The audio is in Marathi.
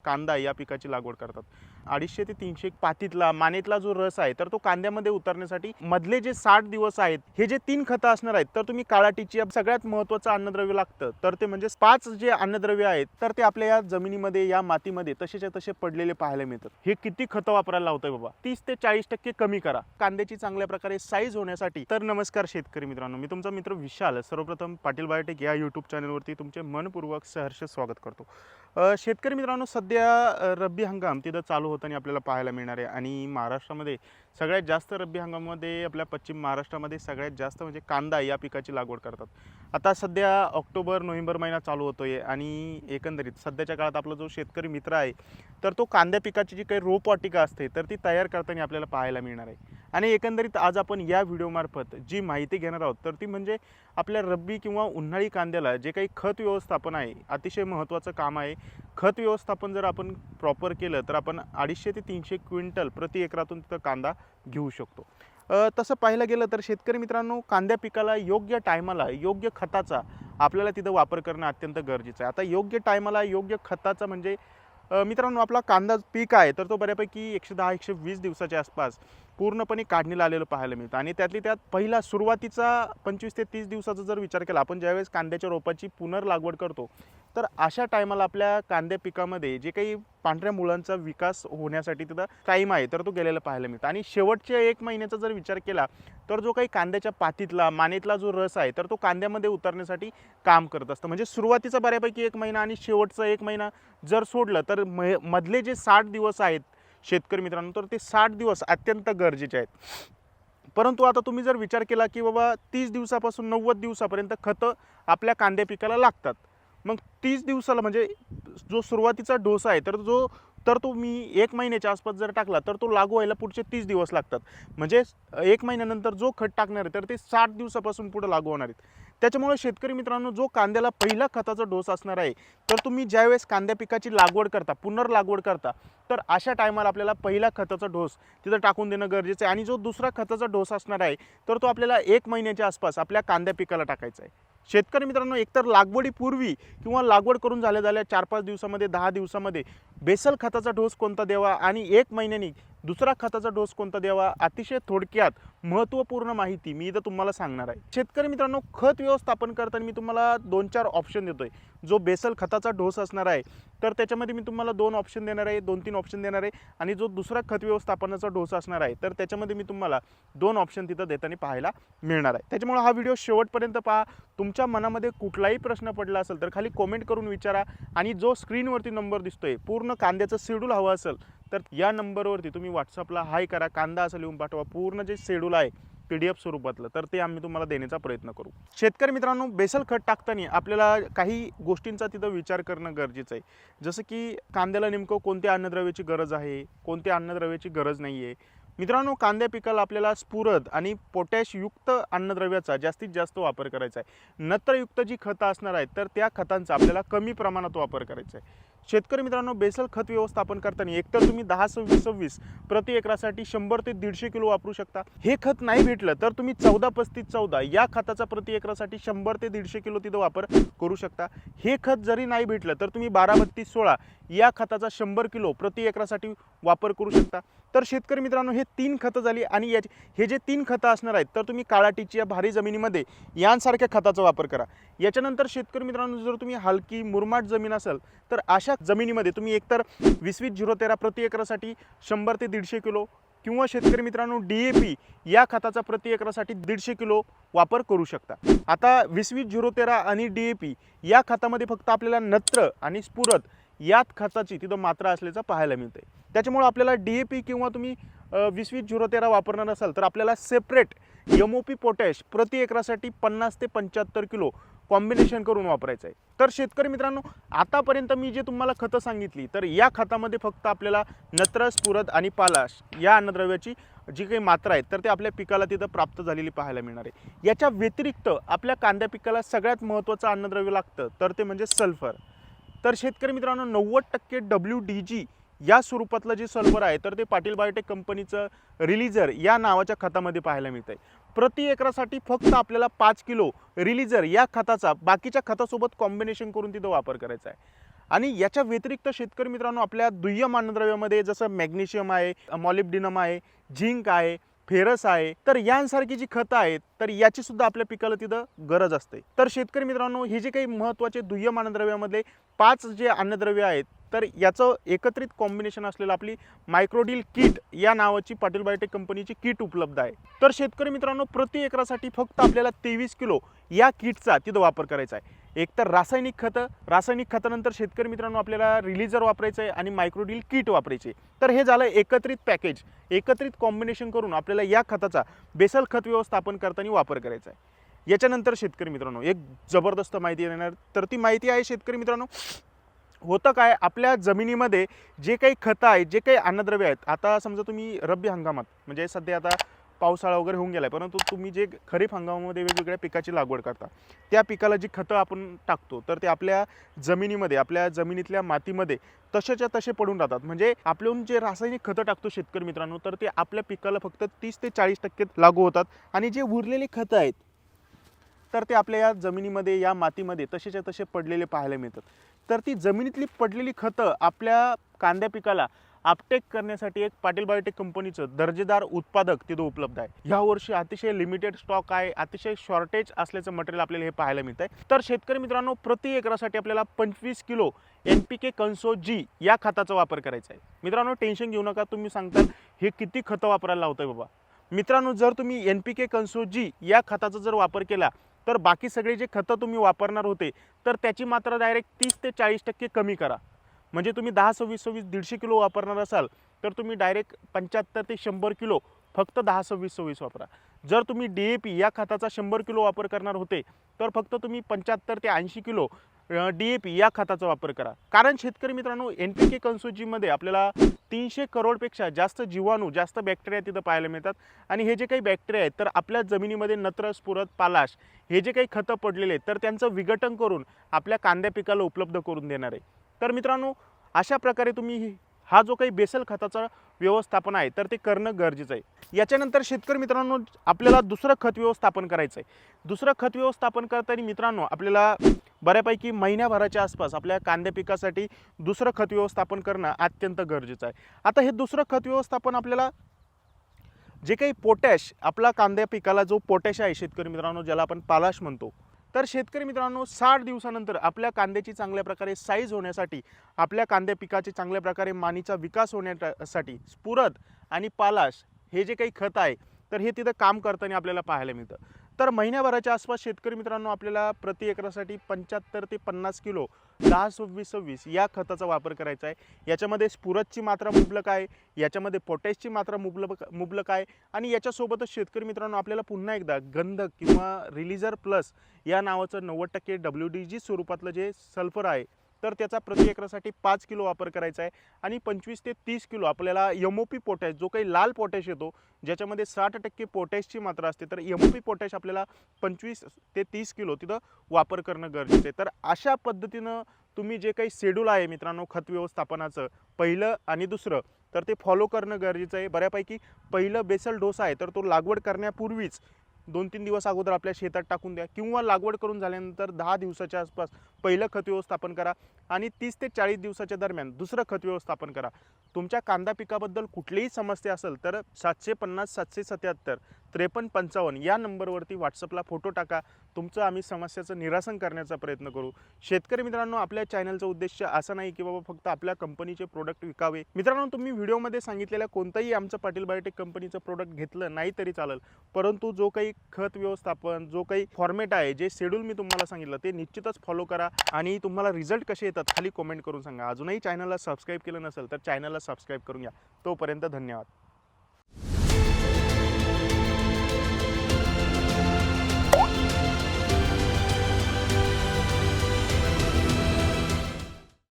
कांदा या पिकाची लागवड करतात। 250 ते 300 पातीतला मानेतला जो रस आहे तर तो कांद्यामध्ये उतरण्यासाठी मधले जे 60 दिवस आहेत हे जे 3 खतं असणार आहेत तर तुम्ही काळा टिचिया सगळ्यात महत्त्वाचं अन्नद्रव्य लागतं तर ते म्हणजे 5 जे अन्नद्रव्य आहेत तर ते आपल्या या जमिनीमध्ये या मातीमध्ये तसेच्या तसे पडलेले पाहायला मिळतात। हे किती खतं वापरायला लावतंय बाबा, 30 ते 40% कमी करा कांद्याची चांगल्या प्रकारे साईज होण्यासाठी। तर नमस्कार शेतकरी मित्रांनो, मी तुमचा मित्र विशाल सर्वप्रथम पाटील बायोटेक या यूट्यूब चॅनलवरती तुमचे मनपूर्वक सहर्ष स्वागत करतो। शेतकरी मित्रांनो, सध्या रब्बी हंगाम तिथं चालू होताना आपल्याला पाहायला मिळणार आहे आणि महाराष्ट्रामध्ये सगळ्यात जास्त रब्बी हंगामामध्ये आपल्या पश्चिम महाराष्ट्रामध्ये सगळ्यात जास्त म्हणजे कांदा या पिकाची लागवड करतात। आता सध्या ऑक्टोबर नोव्हेंबर महिना चालू होतोय आणि एकंदरीत सध्याच्या काळात आपला जो शेतकरी मित्र आहे तर तो कांद्या पिकाची जी काही रोपवाटिका असते तर ती तयार करताना आपल्याला पाहायला मिळणार आहे। आणि एकंदरीत आज आपण या व्हिडिओमार्फत जी माहिती घेणार आहोत तर ती म्हणजे आपल्या रब्बी किंवा उन्हाळी कांद्याला जे काही खत व्यवस्थापन आहे अतिशय महत्त्वाचं काम आहे। खत व्यवस्थापन जर आपण प्रॉपर केलं तर आपण 250 ते 300 क्विंटल प्रति एकरातून तिथं कांदा घेऊ शकतो। तसं पाहायला गेलं तर शेतकरी मित्रांनो, कांद्या पिकाला योग्य टायमाला योग्य खताचा आपल्याला तिथं वापर करणं अत्यंत गरजेचं आहे। आता योग्य टायमाला योग्य खताचा म्हणजे मित्रांनो, आपला कांदा पीक आहे तर तो बऱ्यापैकी 110-120 दिवसाच्या आसपास पूर्णपणे काढणीला आलेलं पाहायला मिळतं आणि त्यातली त्यात पहिला सुरुवातीचा 25 ते 30 दिवसाचा जर विचार केला आपण ज्यावेळेस कांद्याच्या रोपाची पुनर्लागवड करतो तर अशा टायमाला आपल्या कांद्या पिकामध्ये जे काही पांढऱ्या मुळांचा विकास होण्यासाठी तिथं टाईम आहे तर तो गेलेला पाहायला मिळतो। आणि शेवटच्या 1 महिन्याचा जर विचार केला तर जो काही कांद्याच्या पातीतला मानेतला जो रस आहे तर तो कांद्यामध्ये उतरण्यासाठी काम करत असतं। म्हणजे सुरुवातीचा बऱ्यापैकी 1 महिना आणि शेवटचा 1 महिना जर सोडलं तर मधले जे 60 दिवस आहेत शेतकरी मित्रांनो तर ते 60 दिवस अत्यंत गरजेचे आहेत। परंतु आता तुम्ही जर विचार केला की बाबा 30 दिवसापासून 90 दिवसापर्यंत खतं आपल्या कांद्या पिकाला लागतात, मग 30 दिवसाला म्हणजे जो सुरुवातीचा डोस आहे तर तो मी 1 महिन्याच्या आसपास जर टाकला तर तो लागू व्हायला पुढचे 30 दिवस लागतात। म्हणजे 1 महिन्यानंतर जो खत टाकणार आहे तर ते 60 दिवसापासून पुढे लागू होणार आहेत। त्याच्यामुळे शेतकरी मित्रांनो, जो कांद्याला पहिला खताचा डोस असणार आहे तर तुम्ही ज्यावेळेस कांद्या पिकाची लागवड करता पुनर्लागवड करता तर अशा टायमाला आपल्याला पहिला खताचा डोस तिथं टाकून देणं गरजेचं आहे। आणि जो दुसरा खताचा डोस असणार आहे तर तो आपल्याला 1 महिन्याच्या आसपास आपल्या कांद्या पिकाला टाकायचा आहे। शेतकरी मित्रांनो, एकतर लागवडीपूर्वी किंवा लागवड करून झाल्या 4-5 दिवसामध्ये 10 दिवसामध्ये बेसल खताचा डोस कोणता द्यावा आणि 1 महिन्यानी दुसरा खताचा डोस कोणता द्यावा, अतिशय थोडक्यात महत्त्वपूर्ण माहिती मी इथं तुम्हाला सांगणार आहे। शेतकरी मित्रांनो, खत व्यवस्थापन करताना मी तुम्हाला 2-4 ऑप्शन देतोय। जो बेसल खताचा डोस असणार आहे तर त्याच्यामध्ये मी तुम्हाला 2 ऑप्शन देणार आहे, 2-3 ऑप्शन देणार आहे। आणि जो दुसरा खत व्यवस्थापनाचा डोस असणार आहे तर त्याच्यामध्ये मी तुम्हाला 2 ऑप्शन तिथं देताना पाहायला मिळणार आहे। त्याच्यामुळे हा व्हिडिओ शेवटपर्यंत पहा। तुमच्या मनामध्ये कुठलाही प्रश्न पडला असेल तर खाली कमेंट करून विचारा आणि जो स्क्रीनवरती नंबर दिसतोय पूर्ण कांद्याचं शेड्यूल हवं असेल तर या नंबरवरती तुम्ही व्हॉट्सअपला हाय करा, कांदा असं लिहून पाठवा। पूर्ण जे शेड्यूल आहे PDF स्वरूपातलं तर ते आम्ही तुम्हाला देण्याचा प्रयत्न करू। शेतकरी मित्रांनो, बेसल खत टाकताना आपल्याला काही गोष्टींचा तिथं विचार करणं गरजेचं आहे। जसं की कांद्याला नेमकं कोणत्या अन्नद्रव्याची गरज आहे, कोणत्या अन्नद्रव्याची गरज नाही आहे। मित्रांनो, कांद्या पिकाला आपल्याला स्फुरद आणि पोटॅशयुक्त अन्नद्रव्याचा जास्तीत जास्त वापर करायचा आहे। नत्रयुक्त जी खतं असणार आहेत तर त्या खतांचा आपल्याला कमी प्रमाणात वापर करायचा आहे। शेतकरी मित्रांनो, बेसल खत व्यवस्थापन करताना एकतर तुम्ही 10-26-26 प्रति एकरासाठी 100 ते 150 किलो वापरू शकता। हे खत नाही भेटलं तर तुम्ही 14-35-14 या खताचा प्रति एकरासाठी 100 ते 150 किलो तिथं वापर करू शकता। हे खत जरी नाही भेटलं तर तुम्ही 12-32-16 या खताचा 100 किलो प्रति एकरासाठी वापर करू शकता। तर शेतकरी मित्रांनो, हे 3 खतं झाली आणि हे जे 3 खतं असणार आहेत तर तुम्ही काळा टिचिया भारी जमिनीमध्ये यांसारख्या खताचा वापर करा। याच्यानंतर शेतकरी मित्रांनो, जर तुम्ही हलकी मुरमाड जमीन असेल तर अशा जमिनीमध्ये तुम्ही एकतर 20-20-013 प्रति एकरासाठी 100 ते 150 किलो किंवा शेतकरी मित्रांनो DAP या खताचा प्रति एकरासाठी 150 किलो वापर करू शकता। आता 20-20-013 आणि DAP या खतामध्ये फक्त आपल्याला नत्र आणि स्फुरद यात खताची तिथं मात्रा असल्याचं पाहायला मिळते। त्याच्यामुळे आपल्याला DAP किंवा तुम्ही 20-20-013 वापरणार असाल तर आपल्याला सेपरेट MOP पोटॅश प्रति एकरासाठी 50 ते 75 किलो कॉम्बिनेशन करून वापरायचं आहे। तर शेतकरी मित्रांनो, आतापर्यंत मी जे तुम्हाला खतं सांगितली तर या खतामध्ये फक्त आपल्याला नत्र, स्फुरद आणि पालाश या अन्नद्रव्याची जी काही मात्रा आहे तर ते आपल्या पिकाला तिथं प्राप्त झालेली पाहायला मिळणार आहे। याच्या व्यतिरिक्त आपल्या कांद्या पिकाला सगळ्यात महत्त्वाचं अन्नद्रव्य लागतं तर ते म्हणजे सल्फर। तर शेतकरी मित्रांनो, 90% WDG या स्वरूपातलं जे सल्फर आहे तर ते पाटील बायोटेक कंपनीचं रिलीजर या नावाच्या खतामध्ये पाहायला मिळतंय। प्रति एकरासाठी फक्त आपल्याला 5 किलो रिलीजर या खताचा बाकीच्या खतासोबत कॉम्बिनेशन करून तिथं वापर करायचा आहे। आणि याच्या व्यतिरिक्त शेतकरी मित्रांनो आपल्या दुय्यम अन्नद्रव्यामध्ये जसं मॅग्नेशियम आहे, मॉलिब्डेनम आहे, झिंक आहे, फेरस आहे, तर यांसारखी जी खतं आहेत तर याची सुद्धा आपल्या पिकाला तिथं गरज असते. तर शेतकरी मित्रांनो हे जे काही महत्त्वाचे दुय्यम अन्नद्रव्यामधले 5 जे अन्नद्रव्य आहेत तर याचं एकत्रित कॉम्बिनेशन असलेलं आपली मायक्रोडील किट या नावाची पाटील बायोटेक कंपनीची किट उपलब्ध आहे. तर शेतकरी मित्रांनो प्रति एकरासाठी फक्त आपल्याला 23 किलो या किटचा तिथं वापर करायचा आहे. एक तर रासायनिक खतानंतर शेतकरी मित्रांनो आपल्याला रिलीजर वापरायचं आहे आणि मायक्रोडील किट वापरायचे. तर हे झालं एकत्रित पॅकेज, एकत्रित कॉम्बिनेशन करून आपल्याला या खताचा बेसल खत व्यवस्थापन करताना वापर करायचा आहे. याच्यानंतर शेतकरी मित्रांनो एक जबरदस्त माहिती देणार, तर ती माहिती आहे शेतकरी मित्रांनो होतं काय आपल्या जमिनीमध्ये जे काही खतं आहेत, जे काही अन्नद्रव्य आहेत, आता समजा तुम्ही रब्बी हंगामात म्हणजे सध्या आता पावसाळा वगैरे होऊन गेला आहे, परंतु तुम्ही जे खरीप हंगामामध्ये वेगवेगळ्या पिकाची लागवड करता त्या पिकाला जी खतं आपण टाकतो तर ते आपल्या जमिनीमध्ये, आपल्या जमिनीतल्या मातीमध्ये तसेच्या तसे पडून राहतात. म्हणजे आपण जे रासायनिक खतं टाकतो शेतकरी मित्रांनो तर ते आपल्या पिकाला फक्त 30 ते 40% लागू होतात आणि जे उरलेली खतं आहेत तर ते आपल्या या जमिनीमध्ये, या मातीमध्ये तसेच्या तसे पडलेले पाहायला मिळतात. तर ती जमिनीतली पडलेली खतं आपल्या कांद्या पिकाला अपटेक करण्यासाठी एक पाटील बायोटेक कंपनीचं दर्जेदार उत्पादक तिथं उपलब्ध आहे. यावर्षी अतिशय लिमिटेड स्टॉक आहे, अतिशय शॉर्टेज असल्याचं मटेरियल आपल्याला हे पाहायला मिळतं आहे. तर शेतकरी मित्रांनो प्रति एकरासाठी आपल्याला 25 किलो NPK कन्सो जी या खताचा वापर करायचा आहे. मित्रांनो टेन्शन घेऊ नका, तुम्ही सांगताल हे किती खतं वापरायला लावतंय बाबा. मित्रांनो जर तुम्ही NPK कन्सो जी या खताचा जर वापर केला तर बाकी सगळे जे खतं तुम्ही वापरणार होते तर त्याची मात्रा डायरेक्ट 30 ते 40% कमी करा. म्हणजे तुम्ही 10, 26, 26, 150 किलो वापरणार असाल तर तुम्ही डायरेक्ट 75 ते 100 किलो फक्त 10, 26, 26 वापरा. जर तुम्ही DAP या खताचा 100 किलो वापर करणार होते तर फक्त तुम्ही 75 ते 80 किलो DAP या खताचा वापर करा. कारण शेतकरी मित्रांनो NPK कन्सोजीमध्ये आपल्याला 300 करोडपेक्षा जास्त जीवाणू, जास्त बॅक्टेरिया तिथं पाहायला मिळतात आणि हे जे काही बॅक्टेरिया आहेत तर आपल्या जमिनीमध्ये नत्र, स्फुरद, पालाश हे जे काही खतं पडलेले आहेत तर त्यांचं विघटन करून आपल्या कांद्या पिकाला उपलब्ध करून देणार आहे. तर मित्रांनो अशा प्रकारे तुम्ही हा जो काही बेसल खताचा व्यवस्थापन आहे तर ते करणं गरजेचं आहे. याच्यानंतर शेतकरी मित्रांनो आपल्याला दुसरं खत व्यवस्थापन करायचं आहे. दुसरं खत व्यवस्थापन करताना मित्रांनो आपल्याला बऱ्यापैकी महिन्याभराच्या आसपास आपल्या कांद्या पिकासाठी दुसरं खत व्यवस्थापन करणं अत्यंत गरजेचं आहे. आता हे दुसरं खत व्यवस्थापन आपल्याला जे काही पोटॅश, आपला कांद्या पिकाला जो पोटॅश आहे शेतकरी मित्रांनो ज्याला आपण पालाश म्हणतो, तर शेतकरी मित्रांनो 60 दिवसानंतर आपल्या कांद्याची चांगल्या प्रकारे साईज होण्यासाठी, आपल्या कांद्या पिकाचे चांगल्या प्रकारे मानीचा विकास होण्यासाठी स्फुरद आणि पालाश हे जे काही खत आहे तर हे तिथं काम करताना आपल्याला पाहायला मिळतं. तर महिन्याभराच्या आसपास शेतकरी मित्रांनो आपल्याला प्रति एकरासाठी 75 ते 50 किलो 10, 26, 26 या खताचा वापर करायचा आहे. याच्यामध्ये स्फुरदची मात्रा मुबलक आहे, याच्यामध्ये पोटॅशची मात्रा मुबलक आहे आणि याच्यासोबतच शेतकरी मित्रांनो आपल्याला पुन्हा एकदा गंधक किंवा रिलीजर प्लस या नावाचं 90% WDG स्वरूपातलं जे सल्फर आहे तर त्याचा प्रति एकरासाठी 5 किलो वापर करायचा आहे आणि 25 ते 30 किलो आपल्याला MOP पोटॅश, जो काही लाल पोटॅश येतो ज्याच्यामध्ये 60% पोटॅशची मात्रा असते, तर MOP पोटॅश आपल्याला 25 ते 30 किलो तिथं वापर करणं गरजेचं आहे. तर अशा पद्धतीनं तुम्ही जे काही शेड्यूल आहे मित्रांनो खत व्यवस्थापनाचं पहिलं आणि दुसरं तर ते फॉलो करणं गरजेचं आहे. बऱ्यापैकी पहिलं बेसल डोस आहे तर तो लागवड करण्यापूर्वीच 2-3 दिवस अगोदर आपल्या शेतात टाकून द्या किंवा लागवड करून झाल्यानंतर 10 दिवसाच्या आसपास पहिलं खत व्यवस्थापन करा आणि 30 ते 40 दिवसाच्या दरम्यान दुसरं खत व्यवस्थापन करा. तुमच्या कांदा पिकाबद्दल कुठलीही समस्या असेल तर 750 777 5355 या नंबरवरती व्हॉट्सअपला फोटो टाका. तुमचं आम्ही समस्याचं निरासन करण्याचा प्रयत्न करू. शेतकरी मित्रांनो आपल्या चॅनलचा उद्देश असा नाही की बाबा फक्त आपल्या कंपनीचे प्रोडक्ट विकावे. मित्रांनो तुम्ही व्हिडिओमध्ये सांगितलेल्या कोणताही आमचं पाटील बायोटेक कंपनीचं प्रोडक्ट घेतलं नाही तरी चालेल, परंतु जो काही खत व्यवस्थापन, जो काही फॉर्मेट आहे, जे शेड्यूल मी तुम्हाला सांगितलं ते निश्चितच फॉलो करा आणि तुम्हाला रिझल्ट कसे येतात खाली कमेंट करून सांगा. अजूनही चॅनलला सबस्क्राईब केलं नसेल तर चॅनलला सबस्क्राईब करून घ्या. तोपर्यंत धन्यवाद.